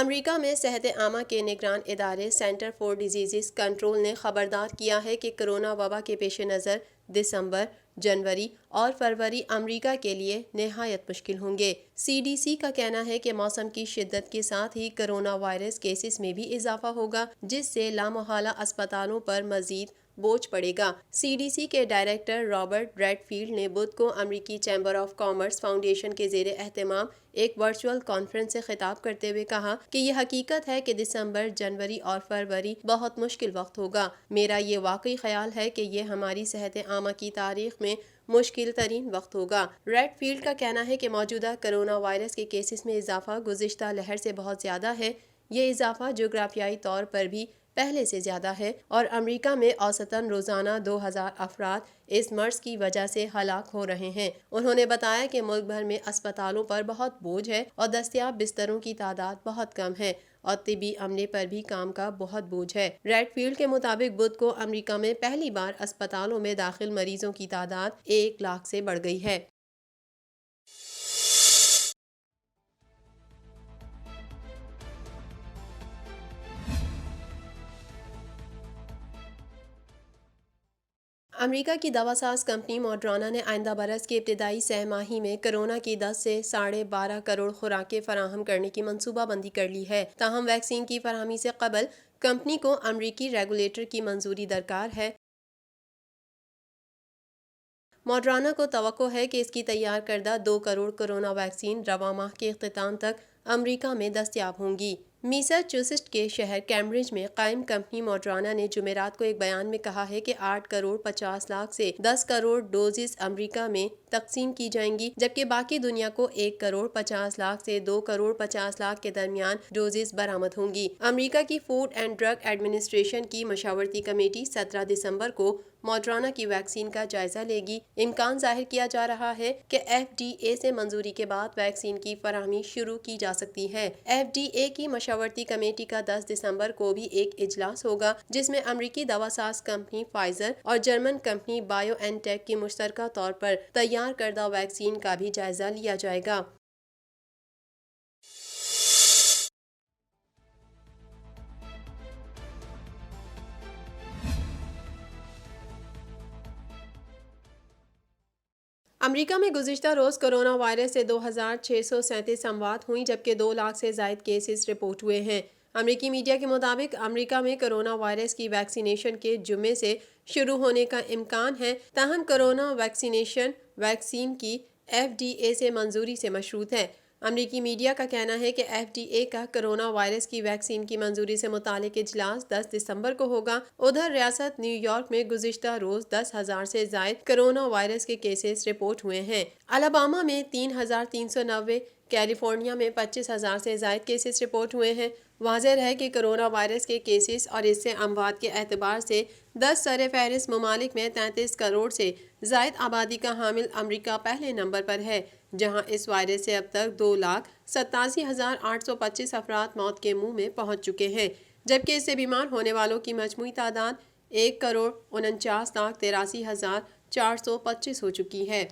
امریکہ میں صحت عامہ کے نگران ادارے سینٹر فار ڈیزیز کنٹرول نے خبردار کیا ہے کہ کرونا وبا کے پیش نظر دسمبر، جنوری اور فروری امریکہ کے لیے نہایت مشکل ہوں گے۔ CDC کا کہنا ہے کہ موسم کی شدت کے ساتھ ہی کرونا وائرس کیسز میں بھی اضافہ ہوگا، جس سے لامحالہ اسپتالوں پر مزید بوجھ پڑے گا۔ CDC کے ڈائریکٹر رابرٹ ریڈ فیلڈ نے بدھ کو امریکی چیمبر آف کامرس فاؤنڈیشن کے زیر اہتمام ایک ورچوئل کانفرنس سے خطاب کرتے ہوئے کہا کہ یہ حقیقت ہے کہ دسمبر، جنوری اور فروری بہت مشکل وقت ہوگا۔ میرا یہ واقعی خیال ہے کہ یہ ہماری صحت عامہ کی تاریخ میں مشکل ترین وقت ہوگا۔ ریڈ فیلڈ کا کہنا ہے کہ موجودہ کرونا وائرس کے کیسز میں اضافہ گزشتہ لہر سے بہت زیادہ ہے۔ یہ اضافہ جغرافیائی طور پر بھی پہلے سے زیادہ ہے اور امریکہ میں اوسطاً روزانہ 2000 افراد اس مرض کی وجہ سے ہلاک ہو رہے ہیں۔ انہوں نے بتایا کہ ملک بھر میں اسپتالوں پر بہت بوجھ ہے اور دستیاب بستروں کی تعداد بہت کم ہے اور طبی عملے پر بھی کام کا بہت بوجھ ہے۔ ریڈ فیلڈ کے مطابق بدھ کو امریکہ میں پہلی بار اسپتالوں میں داخل مریضوں کی تعداد 1 لاکھ سے بڑھ گئی ہے۔ امریکہ کی دواساز کمپنی موڈرانا نے آئندہ برس کی ابتدائی سہ ماہی میں کرونا کی 10 سے 12.5 کروڑ خوراکیں فراہم کرنے کی منصوبہ بندی کر لی ہے۔ تاہم ویکسین کی فراہمی سے قبل کمپنی کو امریکی ریگولیٹر کی منظوری درکار ہے۔ موڈرانا کو توقع ہے کہ اس کی تیار کردہ 2 کروڑ کورونا ویکسین رواں ماہ کے اختتام تک امریکہ میں دستیاب ہوں گی۔ میساچوسٹس کے شہر کیمبرج میں قائم کمپنی موڈرانا نے جمعرات کو ایک بیان میں کہا ہے کہ 8 کروڑ 50 لاکھ سے 10 کروڑ ڈوزز امریکہ میں تقسیم کی جائیں گی، جبکہ باقی دنیا کو 1 کروڑ 50 لاکھ سے 2 کروڑ 50 لاکھ کے درمیان ڈوزز برآمد ہوں گی۔ امریکہ کی فوڈ اینڈ ڈرگ ایڈمنسٹریشن کی مشاورتی کمیٹی 17 دسمبر کو موڈرانا کی ویکسین کا جائزہ لے گی۔ امکان ظاہر کیا جا رہا ہے کہ FDA سے منظوری کے بعد ویکسین کی فراہمی شروع کی جا سکتی ہے۔ FDA کی مشاورتی کمیٹی کا 10 دسمبر کو بھی ایک اجلاس ہوگا جس میں امریکی دواساز کمپنی فائزر اور جرمن کمپنی بائیو این ٹیک کی مشترکہ طور پر تیار کردہ ویکسین کا بھی جائزہ لیا جائے گا۔ امریکہ میں گزشتہ روز کرونا وائرس سے 2637 اموات ہوئیں، جبکہ 2 لاکھ سے زائد کیسز رپورٹ ہوئے ہیں۔ امریکی میڈیا کے مطابق امریکہ میں کرونا وائرس کی ویکسینیشن کے جمعے سے شروع ہونے کا امکان ہے، تاہم کرونا ویکسین کی FDA سے منظوری سے مشروط ہے۔ امریکی میڈیا کا کہنا ہے کہ FDA کا کرونا وائرس کی ویکسین کی منظوری سے متعلق اجلاس 10 دسمبر کو ہوگا۔ ادھر ریاست نیو یارک میں گزشتہ روز 10,000 سے زائد کرونا وائرس کے کیسز رپورٹ ہوئے ہیں۔ الاباما میں 3,390، کیلیفورنیا میں 25,000 سے زائد کیسز رپورٹ ہوئے ہیں۔ واضح رہے کہ کرونا وائرس کے کیسز اور اس سے اموات کے اعتبار سے 10 سر فہرست ممالک میں 33 کروڑ سے زائد آبادی کا حامل امریکہ پہلے نمبر پر ہے، جہاں اس وائرس سے اب تک 2,87,825 افراد موت کے منہ میں پہنچ چکے ہیں، جبکہ اس سے بیمار ہونے والوں کی مجموعی تعداد 1,49,83,425 ہو چکی ہے۔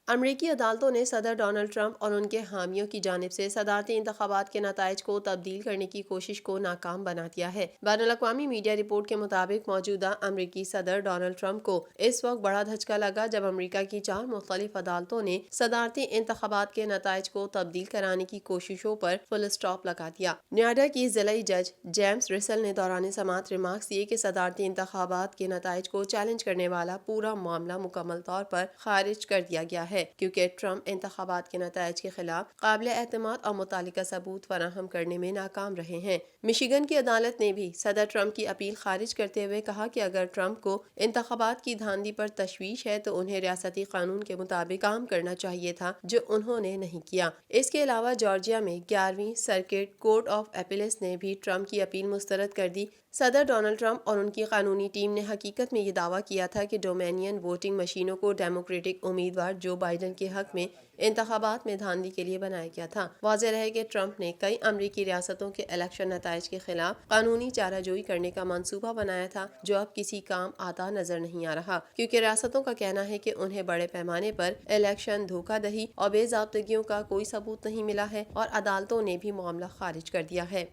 امریکی عدالتوں نے صدر ڈونلڈ ٹرمپ اور ان کے حامیوں کی جانب سے صدارتی انتخابات کے نتائج کو تبدیل کرنے کی کوشش کو ناکام بنا دیا ہے۔ بین الاقوامی میڈیا رپورٹ کے مطابق موجودہ امریکی صدر ڈونلڈ ٹرمپ کو اس وقت بڑا دھچکا لگا جب امریکہ کی 4 مختلف عدالتوں نے صدارتی انتخابات کے نتائج کو تبدیل کرانے کی کوششوں پر فل اسٹاپ لگا دیا۔ نیواڈا کی ضلعی جج جیمز رسل نے دوران سماعت ریمارکس دیے کہ صدارتی انتخابات کے نتائج کو چیلنج کرنے والا پورا معاملہ مکمل طور پر خارج کر دیا گیا ہے، کیونکہ ٹرمپ انتخابات کے نتائج کے خلاف قابل اعتماد اور متعلقہ ثبوت فراہم کرنے میں ناکام رہے ہیں۔ مشیگن کی عدالت نے بھی صدر ٹرمپ کی اپیل خارج کرتے ہوئے کہا کہ اگر ٹرمپ کو انتخابات کی دھاندلی پر تشویش ہے تو انہیں ریاستی قانون کے مطابق کام کرنا چاہیے تھا، جو انہوں نے نہیں کیا۔ اس کے علاوہ جارجیا میں 11ویں سرکٹ کورٹ آف اپیلس نے بھی ٹرمپ کی اپیل مسترد کر دی۔ صدر ڈونلڈ ٹرمپ اور ان کی قانونی ٹیم نے حقیقت میں یہ دعویٰ کیا تھا کہ ڈومینین ووٹنگ مشینوں کو ڈیموکریٹک امیدوار جو بائیڈن کے حق میں انتخابات میں دھاندلی کے لیے بنایا گیا تھا۔ واضح رہے کہ ٹرمپ نے کئی امریکی ریاستوں کے الیکشن نتائج کے خلاف قانونی چارہ جوئی کرنے کا منصوبہ بنایا تھا، جو اب کسی کام آتا نظر نہیں آ رہا، کیونکہ ریاستوں کا کہنا ہے کہ انہیں بڑے پیمانے پر الیکشن دھوکہ دہی اور بے ضابطگیوں کا کوئی ثبوت نہیں ملا ہے اور عدالتوں نے بھی معاملہ خارج کر دیا ہے۔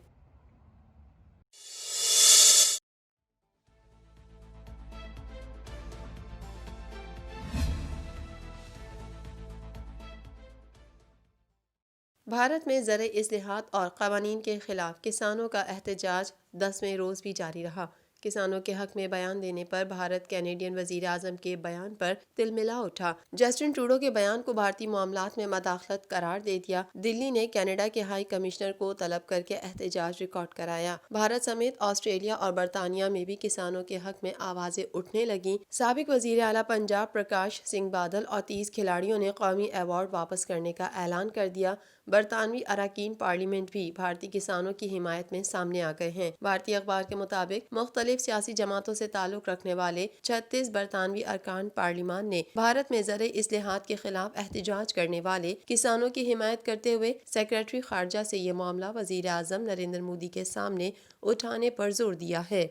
بھارت میں زرعی اصلاحات اور قوانین کے خلاف کسانوں کا احتجاج 10ویں روز بھی جاری رہا۔ کسانوں کے حق میں بیان دینے پر بھارت کینیڈین وزیر اعظم کے بیان پر تلملا اٹھا۔ جسٹن ٹروڈو کے بیان کو بھارتی معاملات میں مداخلت قرار دے دیا۔ دلی نے کینیڈا کے ہائی کمشنر کو طلب کر کے احتجاج ریکارڈ کرایا۔ بھارت سمیت آسٹریلیا اور برطانیہ میں بھی کسانوں کے حق میں آوازیں اٹھنے لگیں۔ سابق وزیر اعلیٰ پنجاب پرکاش سنگھ بادل اور 30 کھلاڑیوں نے قومی ایوارڈ واپس کرنے کا اعلان کر دیا۔ برطانوی اراکین پارلیمنٹ بھی بھارتی کسانوں کی حمایت میں سامنے آ گئے ہیں۔ بھارتی اخبار کے مطابق مختلف سیاسی جماعتوں سے تعلق رکھنے والے 36 برطانوی ارکان پارلیمان نے بھارت میں زرعی اصلاحات کے خلاف احتجاج کرنے والے کسانوں کی حمایت کرتے ہوئے سیکرٹری خارجہ سے یہ معاملہ وزیر اعظم نریندر مودی کے سامنے اٹھانے پر زور دیا ہے۔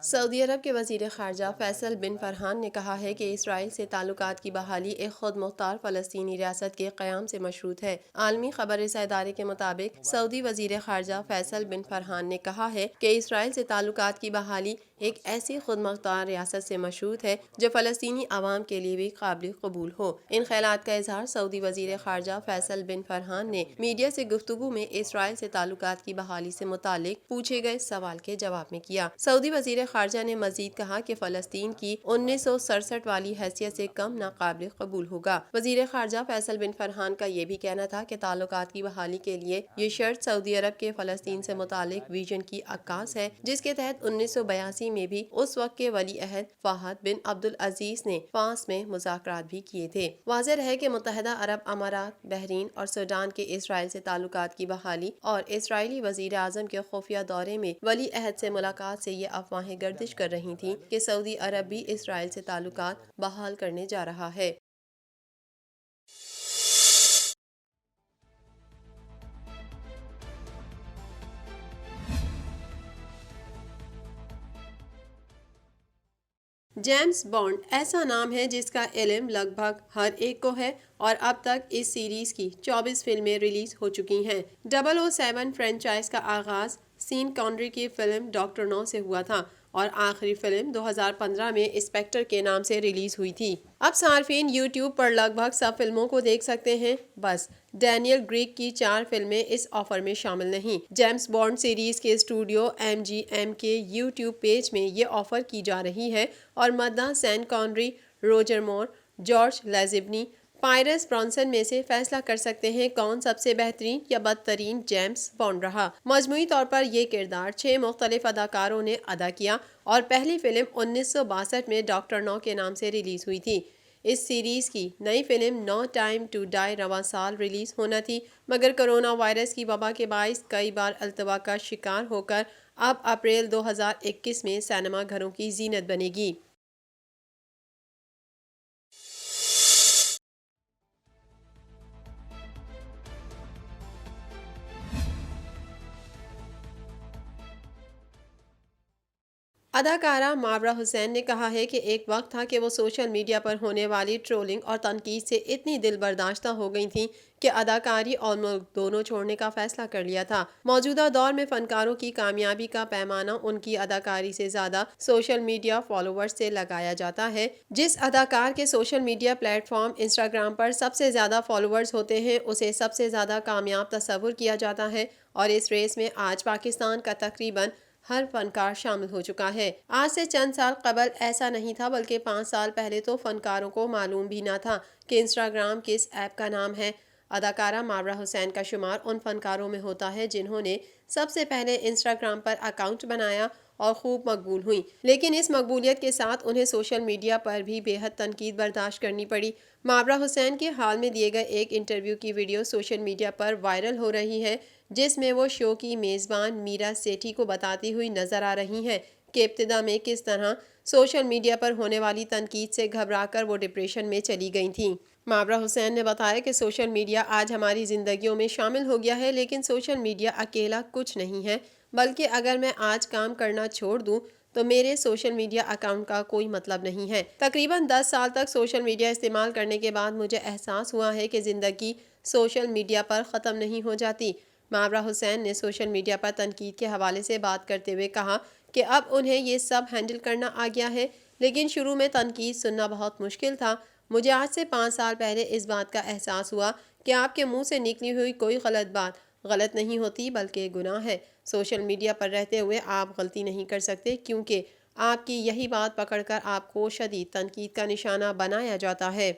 سعودی عرب کے وزیر خارجہ فیصل بن فرحان نے کہا ہے کہ اسرائیل سے تعلقات کی بحالی ایک خود مختار فلسطینی ریاست کے قیام سے مشروط ہے۔ عالمی خبر رساں ادارے کے مطابق سعودی وزیر خارجہ فیصل بن فرحان نے کہا ہے کہ اسرائیل سے تعلقات کی بحالی ایک ایسی خود مختار ریاست سے مشروط ہے جو فلسطینی عوام کے لیے بھی قابل قبول ہو۔ ان خیالات کا اظہار سعودی وزیر خارجہ فیصل بن فرحان نے میڈیا سے گفتگو میں اسرائیل سے تعلقات کی بحالی سے متعلق پوچھے گئے سوال کے جواب میں کیا۔ سعودی وزیر خارجہ نے مزید کہا کہ فلسطین کی 1967 والی حیثیت سے کم ناقابل قبول ہوگا۔ وزیر خارجہ فیصل بن فرحان کا یہ بھی کہنا تھا کہ تعلقات کی بحالی کے لیے یہ شرط سعودی عرب کے فلسطین سے متعلق ویژن کی عکاس ہے، جس کے تحت 1982 میں بھی اس وقت کے ولی عہد فہد بن عبدالعزیز نے فاس میں مذاکرات بھی کیے تھے۔ واضح رہے کہ متحدہ عرب امارات، بحرین اور سوڈان کے اسرائیل سے تعلقات کی بحالی اور اسرائیلی وزیر اعظم کے خفیہ دورے میں ولی عہد سے ملاقات سے یہ افواہیں گردش کر رہی تھیں کہ سعودی عرب بھی اسرائیل سے تعلقات بحال کرنے جا رہا ہے۔ جیمز بانڈ ایسا نام ہے جس کا علم لگ بھگ ہر ایک کو ہے اور اب تک اس سیریز کی 24 فلمیں ریلیز ہو چکی ہیں۔ 007 فرنچائز کا آغاز سین کانری کی فلم ڈاکٹر نو سے ہوا تھا اور آخری فلم 2015 میں اسپیکٹر کے نام سے ریلیز ہوئی تھی۔ اب صارفین یوٹیوب پر لگ بھگ سب فلموں کو دیکھ سکتے ہیں، بس ڈینیل گریگ کی 4 فلمیں اس آفر میں شامل نہیں۔ جیمز بانڈ سیریز کے اسٹوڈیو MGM کے یوٹیوب پیج میں یہ آفر کی جا رہی ہے اور مداح سین کانری، روجر مور، جارج لیزنبی، پائرس برانسن میں سے فیصلہ کر سکتے ہیں کون سب سے بہترین یا بدترین جیمز بانڈ رہا۔ مجموعی طور پر یہ کردار 6 مختلف اداکاروں نے ادا کیا اور پہلی فلم 1962 میں ڈاکٹر نو کے نام سے ریلیز ہوئی تھی۔ اس سیریز کی نئی film no time to die رواں سال ریلیز ہونا تھی، مگر کرونا وائرس کی وبا کے باعث کئی بار التوا کا شکار ہو کر اب اپریل 2021 میں سینما گھروں کی زینت بنے گی۔ اداکارہ ماورا حسین نے کہا ہے کہ ایک وقت تھا کہ وہ سوشل میڈیا پر ہونے والی ٹرولنگ اور تنقید سے اتنی دل برداشتہ ہو گئی تھیں کہ اداکاری اور ملک دونوں چھوڑنے کا فیصلہ کر لیا تھا۔ موجودہ دور میں فنکاروں کی کامیابی کا پیمانہ ان کی اداکاری سے زیادہ سوشل میڈیا فالوورز سے لگایا جاتا ہے۔ جس اداکار کے social media platform Instagram پر سب سے زیادہ فالوورز ہوتے ہیں اسے سب سے زیادہ کامیاب تصور کیا جاتا ہے، اور اس ریس میں آج پاکستان کا تقریباً ہر فنکار شامل ہو چکا ہے۔ آج سے چند سال قبل ایسا نہیں تھا، بلکہ 5 سال پہلے تو فنکاروں کو معلوم بھی نہ تھا کہ انسٹاگرام کس ایپ کا نام ہے۔ اداکارہ ماورا حسین کا شمار ان فنکاروں میں ہوتا ہے جنہوں نے سب سے پہلے انسٹاگرام پر اکاؤنٹ بنایا اور خوب مقبول ہوئیں، لیکن اس مقبولیت کے ساتھ انہیں سوشل میڈیا پر بھی بے حد تنقید برداشت کرنی پڑی۔ مابرہ حسین کے حال میں دیے گئے ایک انٹرویو کی ویڈیو سوشل میڈیا پر وائرل ہو رہی ہے، جس میں وہ شو کی میزبان میرا سیٹھی کو بتاتی ہوئی نظر آ رہی ہیں کہ ابتدا میں کس طرح سوشل میڈیا پر ہونے والی تنقید سے گھبرا کر وہ ڈپریشن میں چلی گئی تھیں۔ مابرہ حسین نے بتایا کہ سوشل میڈیا آج ہماری زندگیوں میں شامل ہو گیا ہے، لیکن سوشل میڈیا اکیلا کچھ نہیں ہے، بلکہ اگر میں آج کام کرنا چھوڑ دوں تو میرے سوشل میڈیا اکاؤنٹ کا کوئی مطلب نہیں ہے۔ تقریباً 10 سال تک سوشل میڈیا استعمال کرنے کے بعد مجھے احساس ہوا ہے کہ زندگی سوشل میڈیا پر ختم نہیں ہو جاتی۔ مابرہ حسین نے سوشل میڈیا پر تنقید کے حوالے سے بات کرتے ہوئے کہا کہ اب انہیں یہ سب ہینڈل کرنا آ گیا ہے، لیکن شروع میں تنقید سننا بہت مشکل تھا۔ مجھے آج سے 5 سال پہلے اس بات کا احساس ہوا کہ آپ کے منہ سے نکلی ہوئی کوئی غلط بات غلط نہیں ہوتی بلکہ گناہ ہے۔ سوشل میڈیا پر رہتے ہوئے آپ غلطی نہیں کر سکتے، کیونکہ آپ کی یہی بات پکڑ کر آپ کو شدید تنقید کا نشانہ بنایا جاتا ہے۔